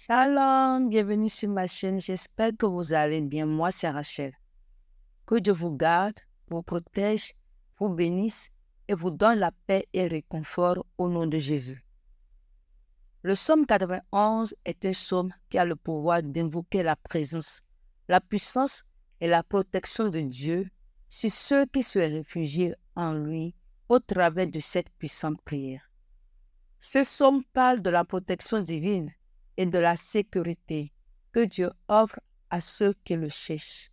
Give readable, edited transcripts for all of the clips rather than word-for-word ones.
Shalom, bienvenue sur ma chaîne. J'espère que vous allez bien. Moi, c'est Rachel. Que Dieu vous garde, vous protège, vous bénisse et vous donne la paix et le réconfort au nom de Jésus. Le psaume 91 est un psaume qui a le pouvoir d'invoquer la présence, la puissance et la protection de Dieu sur ceux qui se réfugient en lui au travers de cette puissante prière. Ce psaume parle de la protection divine et de la sécurité que Dieu offre à ceux qui le cherchent.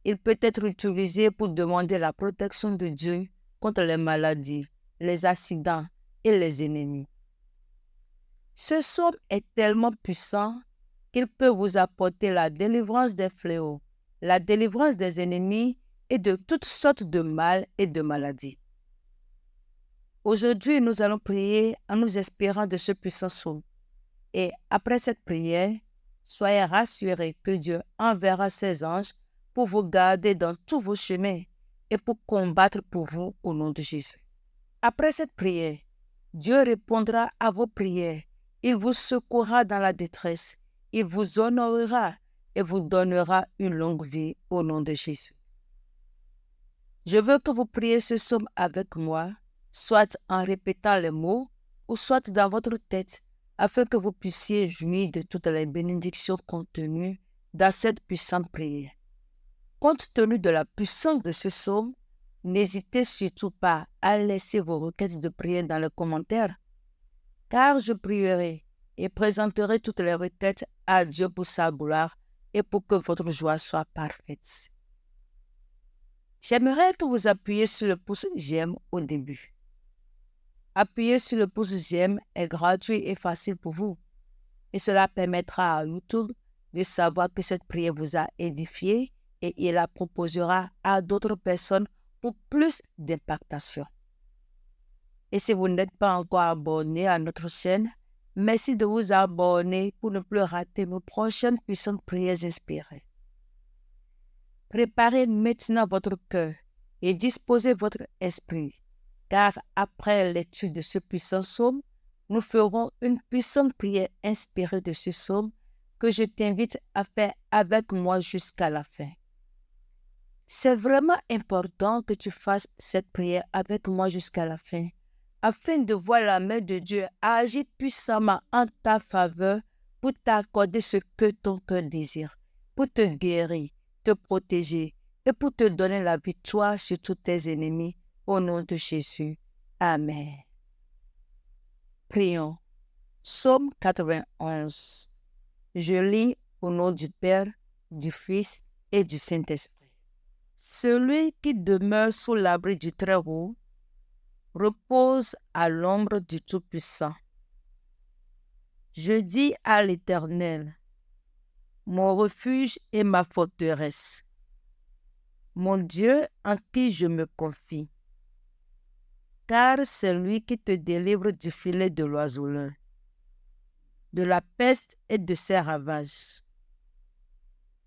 Il peut être utilisé pour demander la protection de Dieu contre les maladies, les accidents et les ennemis. Ce psaume est tellement puissant qu'il peut vous apporter la délivrance des fléaux, la délivrance des ennemis et de toutes sortes de mal et de maladies. Aujourd'hui, nous allons prier en nous inspirant de ce puissant psaume. Et après cette prière, soyez rassurés que Dieu enverra ses anges pour vous garder dans tous vos chemins et pour combattre pour vous au nom de Jésus. Après cette prière, Dieu répondra à vos prières. Il vous secourra dans la détresse. Il vous honorera et vous donnera une longue vie au nom de Jésus. Je veux que vous priez ce psaume avec moi, soit en répétant les mots ou soit dans votre tête, afin que vous puissiez jouir de toutes les bénédictions contenues dans cette puissante prière. Compte tenu de la puissance de ce psaume, n'hésitez surtout pas à laisser vos requêtes de prière dans les commentaires, car je prierai et présenterai toutes les requêtes à Dieu pour sa gloire et pour que votre joie soit parfaite. J'aimerais que vous appuyiez sur le pouce j'aime au début. Appuyer sur le pouce j'aime est gratuit et facile pour vous. Et cela permettra à YouTube de savoir que cette prière vous a édifié et il la proposera à d'autres personnes pour plus d'impactation. Et si vous n'êtes pas encore abonné à notre chaîne, merci de vous abonner pour ne plus rater nos prochaines puissantes prières inspirées. Préparez maintenant votre cœur et disposez votre esprit, car après l'étude de ce puissant psaume, nous ferons une puissante prière inspirée de ce psaume que je t'invite à faire avec moi jusqu'à la fin. C'est vraiment important que tu fasses cette prière avec moi jusqu'à la fin, afin de voir la main de Dieu agir puissamment en ta faveur pour t'accorder ce que ton cœur désire, pour te guérir, te protéger et pour te donner la victoire sur tous tes ennemis. Au nom de Jésus. Amen. Prions. Psaume 91. Je lis au nom du Père, du Fils et du Saint-Esprit. Celui qui demeure sous l'abri du Très-Haut repose à l'ombre du Tout-Puissant. Je dis à l'Éternel, mon refuge et ma forteresse, mon Dieu en qui je me confie. Car c'est lui qui te délivre du filet de l'oiseleur, de la peste et de ses ravages.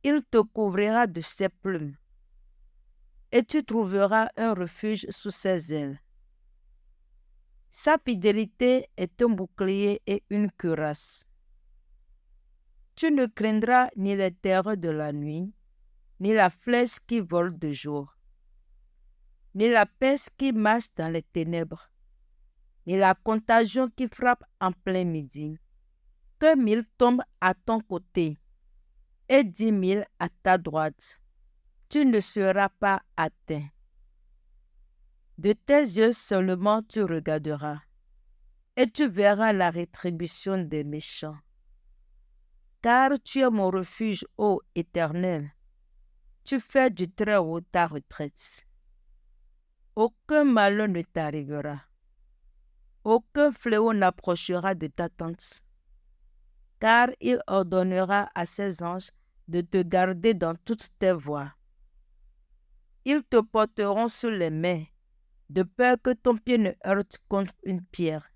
Il te couvrira de ses plumes, et tu trouveras un refuge sous ses ailes. Sa fidélité est un bouclier et une cuirasse. Tu ne craindras ni les terreurs de la nuit, ni la flèche qui vole de jour, ni la peste qui marche dans les ténèbres, ni la contagion qui frappe en plein midi. Que 1000 tombent à ton côté et 10 000 à ta droite, tu ne seras pas atteint. De tes yeux seulement tu regarderas, et tu verras la rétribution des méchants. Car tu es mon refuge, ô Éternel, tu fais du Très-Haut ta retraite. Aucun malheur ne t'arrivera, aucun fléau n'approchera de ta tente, car il ordonnera à ses anges de te garder dans toutes tes voies. Ils te porteront sur les mains, de peur que ton pied ne heurte contre une pierre.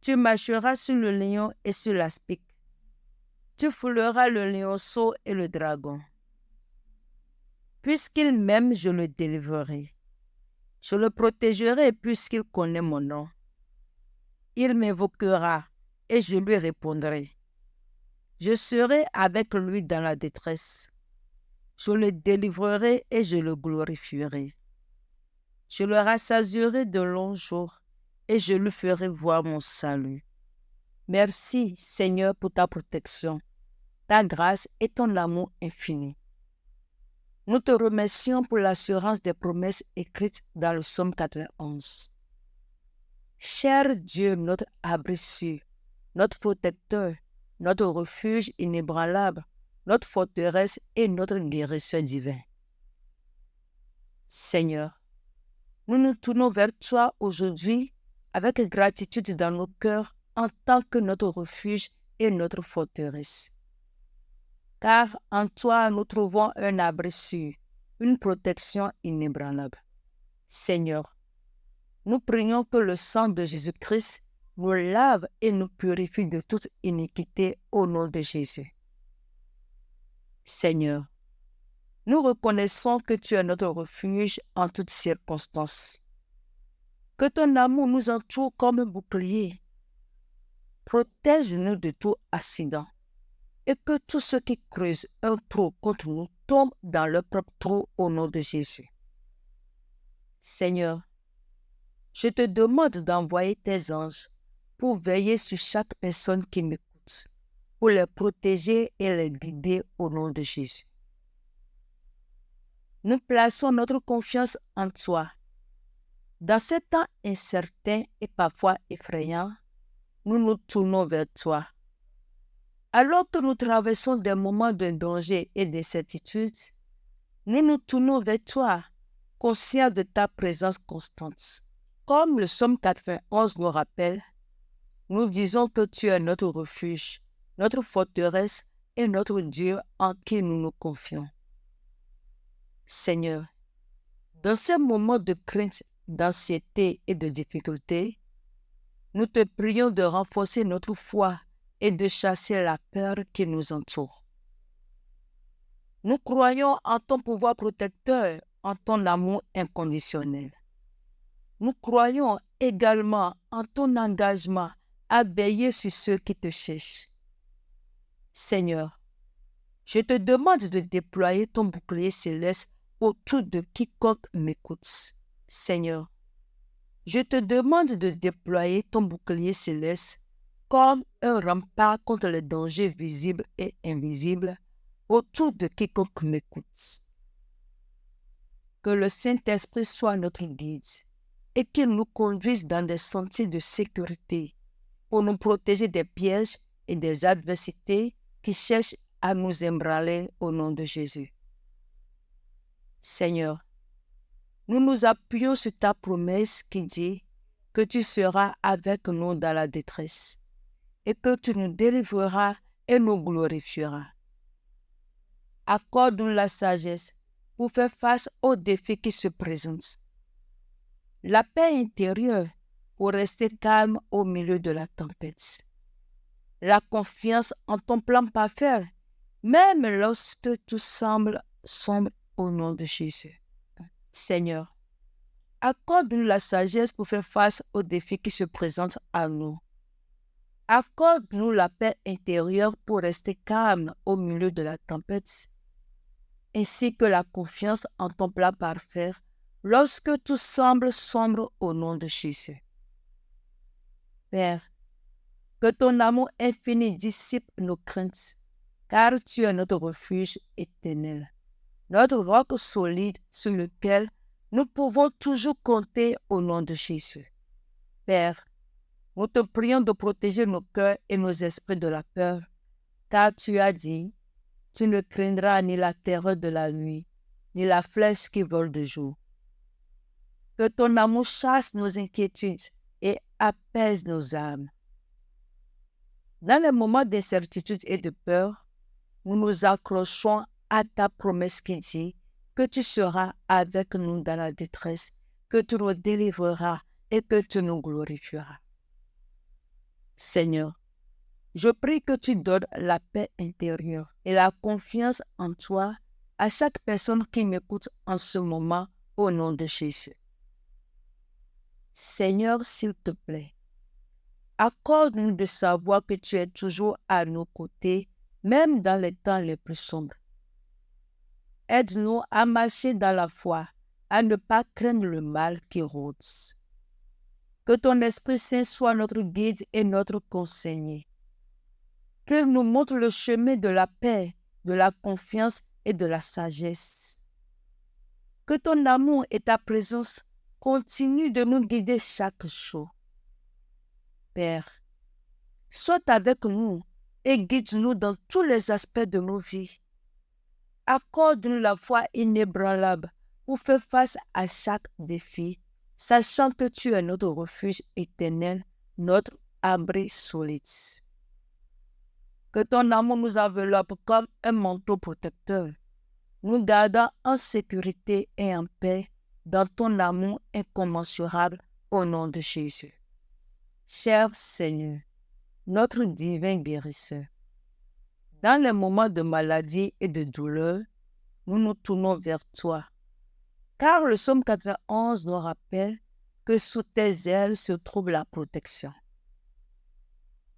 Tu marcheras sur le lion et sur l'aspic. Tu fouleras le lionceau et le dragon. Puisqu'il m'aime, je le délivrerai. Je le protégerai puisqu'il connaît mon nom. Il m'invoquera et je lui répondrai. Je serai avec lui dans la détresse. Je le délivrerai et je le glorifierai. Je le rassasierai de longs jours et je lui ferai voir mon salut. Merci, Seigneur, pour ta protection, ta grâce et ton amour infini. Nous te remercions pour l'assurance des promesses écrites dans le psaume 91. Cher Dieu, notre abri sûr, notre protecteur, notre refuge inébranlable, notre forteresse et notre guérisseur divin. Seigneur, nous nous tournons vers toi aujourd'hui avec gratitude dans nos cœurs en tant que notre refuge et notre forteresse. Car en toi nous trouvons un abri sûr, une protection inébranlable. Seigneur, nous prions que le sang de Jésus-Christ nous lave et nous purifie de toute iniquité au nom de Jésus. Seigneur, nous reconnaissons que tu es notre refuge en toutes circonstances. Que ton amour nous entoure comme un bouclier. Protège-nous de tout accident et que tous ceux qui creusent un trou contre nous tombent dans leur propre trou au nom de Jésus. Seigneur, je te demande d'envoyer tes anges pour veiller sur chaque personne qui m'écoute, pour les protéger et les guider au nom de Jésus. Nous plaçons notre confiance en toi. Dans ces temps incertains et parfois effrayants, nous nous tournons vers toi. Alors que nous traversons des moments de danger et d'incertitude, nous nous tournons vers toi, conscients de ta présence constante. Comme le psaume 91 nous rappelle, nous disons que tu es notre refuge, notre forteresse et notre Dieu en qui nous nous confions. Seigneur, dans ces moments de crainte, d'anxiété et de difficulté, nous te prions de renforcer notre foi et de chasser la peur qui nous entoure. Nous croyons en ton pouvoir protecteur, en ton amour inconditionnel. Nous croyons également en ton engagement à veiller sur ceux qui te cherchent. Seigneur, je te demande de déployer ton bouclier céleste autour de quiconque m'écoute. Seigneur, je te demande de déployer ton bouclier céleste comme un rempart contre les dangers visibles et invisibles autour de quiconque m'écoute. Que le Saint-Esprit soit notre guide et qu'il nous conduise dans des sentiers de sécurité pour nous protéger des pièges et des adversités qui cherchent à nous ébranler au nom de Jésus. Seigneur, nous nous appuyons sur ta promesse qui dit que tu seras avec nous dans la détresse et que tu nous délivreras et nous glorifieras. Accorde-nous la sagesse pour faire face aux défis qui se présentent. La paix intérieure pour rester calme au milieu de la tempête. La confiance en ton plan parfait, même lorsque tout semble sombre au nom de Jésus. Seigneur, accorde-nous la sagesse pour faire face aux défis qui se présentent à nous. Accorde-nous la paix intérieure pour rester calme au milieu de la tempête, ainsi que la confiance en ton plan parfait lorsque tout semble sombre au nom de Jésus. Père, que ton amour infini dissipe nos craintes, car tu es notre refuge éternel, notre roc solide sur lequel nous pouvons toujours compter au nom de Jésus. Père, nous te prions de protéger nos cœurs et nos esprits de la peur, car tu as dit, tu ne craindras ni la terreur de la nuit, ni la flèche qui vole de jour. Que ton amour chasse nos inquiétudes et apaise nos âmes. Dans les moments d'incertitude et de peur, nous nous accrochons à ta promesse qui dit que tu seras avec nous dans la détresse, que tu nous délivreras et que tu nous glorifieras. Seigneur, je prie que tu donnes la paix intérieure et la confiance en toi à chaque personne qui m'écoute en ce moment au nom de Jésus. Seigneur, s'il te plaît, Accorde-nous de savoir que tu es toujours à nos côtés, même dans les temps les plus sombres. Aide-nous à marcher dans la foi, à ne pas craindre le mal qui rôde. Que ton Esprit Saint soit notre guide et notre conseiller. Qu'il nous montre le chemin de la paix, de la confiance et de la sagesse. Que ton amour et ta présence continuent de nous guider chaque jour. Père, sois avec nous et guide-nous dans tous les aspects de nos vies. Accorde-nous la foi inébranlable pour faire face à chaque défi, sachant que tu es notre refuge éternel, notre abri solide. Que ton amour nous enveloppe comme un manteau protecteur, nous gardant en sécurité et en paix dans ton amour incommensurable au nom de Jésus. Cher Seigneur, notre divin guérisseur, dans les moments de maladie et de douleur, nous nous tournons vers toi, car le psaume 91 nous rappelle que sous tes ailes se trouve la protection.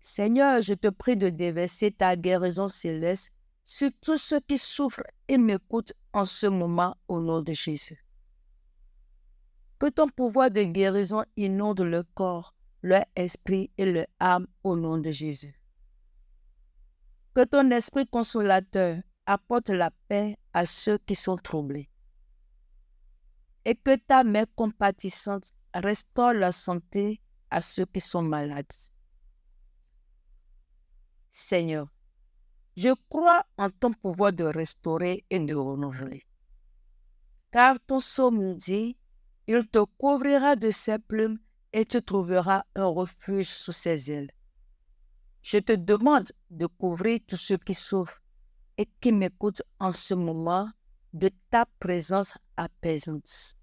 Seigneur, je te prie de déverser ta guérison céleste sur tous ceux qui souffrent et m'écoutent en ce moment au nom de Jésus. Que ton pouvoir de guérison inonde leur corps, leur esprit et leur âme au nom de Jésus. Que ton esprit consolateur apporte la paix à ceux qui sont troublés. Et que ta main compatissante restaure la santé à ceux qui sont malades. Seigneur, je crois en ton pouvoir de restaurer et de renouveler. Car ton psaume nous dit, il te couvrira de ses plumes et tu trouveras un refuge sous ses ailes. Je te demande de couvrir tous ceux qui souffrent et qui m'écoutent en ce moment de ta présence apaisante.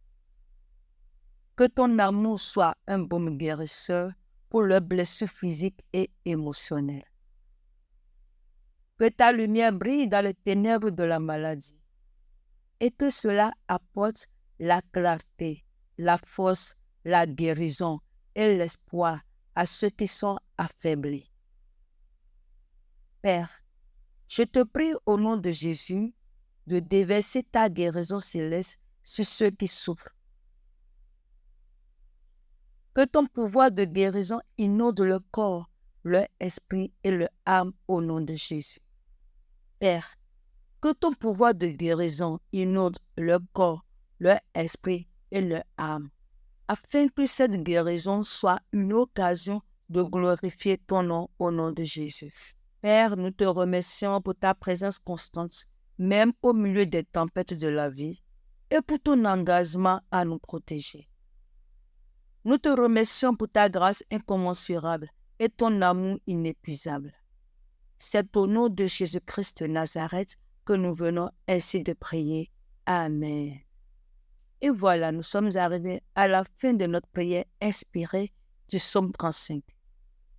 Que ton amour soit un baume guérisseur pour leurs blessures physiques et émotionnelles. Que ta lumière brille dans les ténèbres de la maladie et que cela apporte la clarté, la force, la guérison et l'espoir à ceux qui sont affaiblis. Père, je te prie au nom de Jésus de déverser ta guérison céleste sur ceux qui souffrent. Que ton pouvoir de guérison inonde leur corps, leur esprit et leur âme au nom de Jésus. Père, que ton pouvoir de guérison inonde leur corps, leur esprit et leur âme, afin que cette guérison soit une occasion de glorifier ton nom au nom de Jésus. Père, nous te remercions pour ta présence constante, même au milieu des tempêtes de la vie, et pour ton engagement à nous protéger. Nous te remercions pour ta grâce incommensurable et ton amour inépuisable. C'est au nom de Jésus-Christ de Nazareth que nous venons ainsi de prier. Amen. Et voilà, nous sommes arrivés à la fin de notre prière inspirée du psaume 35.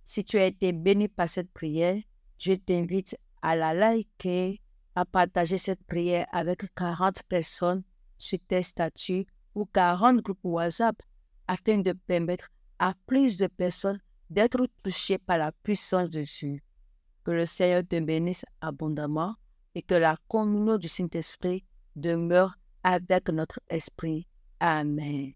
Si tu as été béni par cette prière, je t'invite à la liker, à partager cette prière avec 40 personnes sur tes statuts ou 40 groupes WhatsApp afin de permettre à plus de personnes d'être touchées par la puissance de Dieu. Que le Seigneur te bénisse abondamment et que la communion du Saint-Esprit demeure avec notre esprit. Amen.